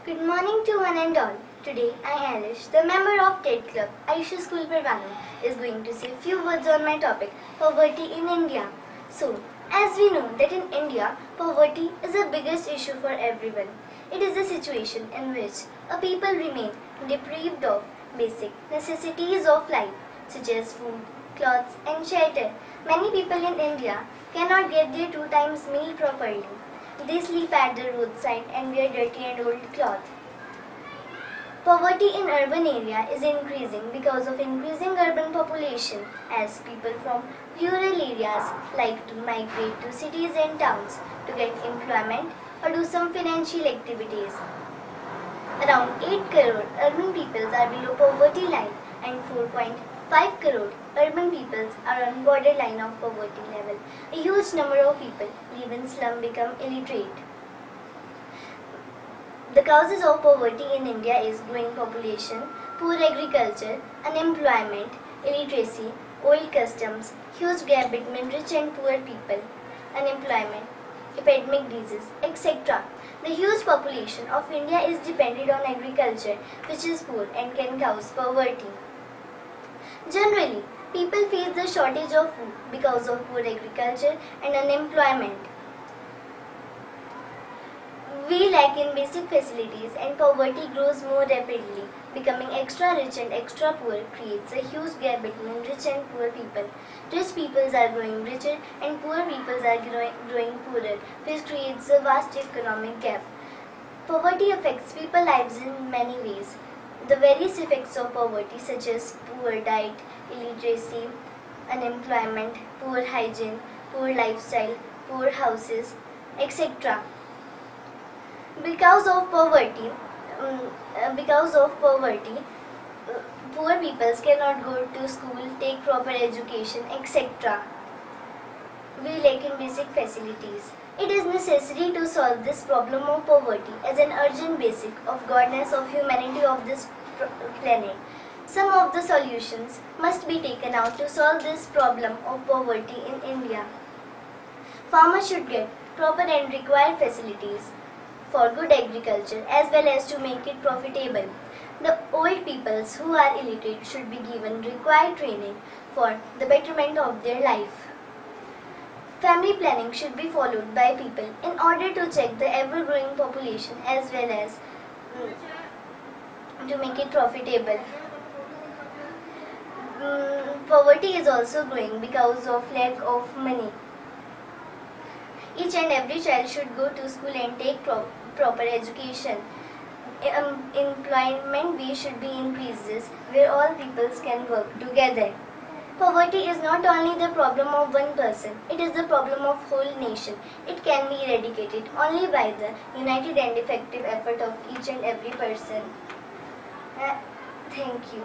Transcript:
Good morning to one and all. Today, I, Alish, the member of TED Club, Aisha School Parvanu, is going to say a few words on my topic, poverty in India. So, as we know that in India, poverty is the biggest issue for everyone. It is a situation in which a people remain deprived of basic necessities of life, such as food, clothes and shelter. Many people in India cannot get their 2 times meal properly. They sleep at the roadside and wear dirty and old clothes. Poverty in urban area is increasing because of increasing urban population as people from rural areas like to migrate to cities and towns to get employment or do some financial activities. Around 8 crore urban peoples are below poverty line and 4.5 crore urban peoples are on borderline of poverty level. A huge number of people live in slum become illiterate. The causes of poverty in India is growing population, poor agriculture, unemployment, illiteracy, old customs, huge gap between rich and poor people, unemployment, epidemic disease, etc. The huge population of India is dependent on agriculture, which is poor and can cause poverty. Generally, people face the shortage of food because of poor agriculture and unemployment. We lack in basic facilities and poverty grows more rapidly. Becoming extra rich and extra poor creates a huge gap between rich and poor people. Rich peoples are growing richer and poor peoples are growing poorer, which creates a vast economic gap. Poverty affects people's lives in many ways. The various effects of poverty such as poor diet, illiteracy, unemployment, poor hygiene, poor lifestyle, poor houses, etc. Because of poverty, poor people cannot go to school, take proper education, etc. We lack in basic facilities. It is necessary to solve this problem of poverty as an urgent basic of godness of humanity of this planet. Some of the solutions must be taken out to solve this problem of poverty in India. Farmers should get proper and required facilities for good agriculture as well as to make it profitable. The old peoples who are illiterate should be given required training for the betterment of their life. Family planning should be followed by people in order to check the ever-growing population as well as to make it profitable. Poverty is also growing because of lack of money. Each and every child should go to school and take proper education. Employment base should be increases where all peoples can work together. Poverty is not only the problem of one person, it is the problem of whole nation. It can be eradicated only by the united and effective effort of each and every person. Thank you.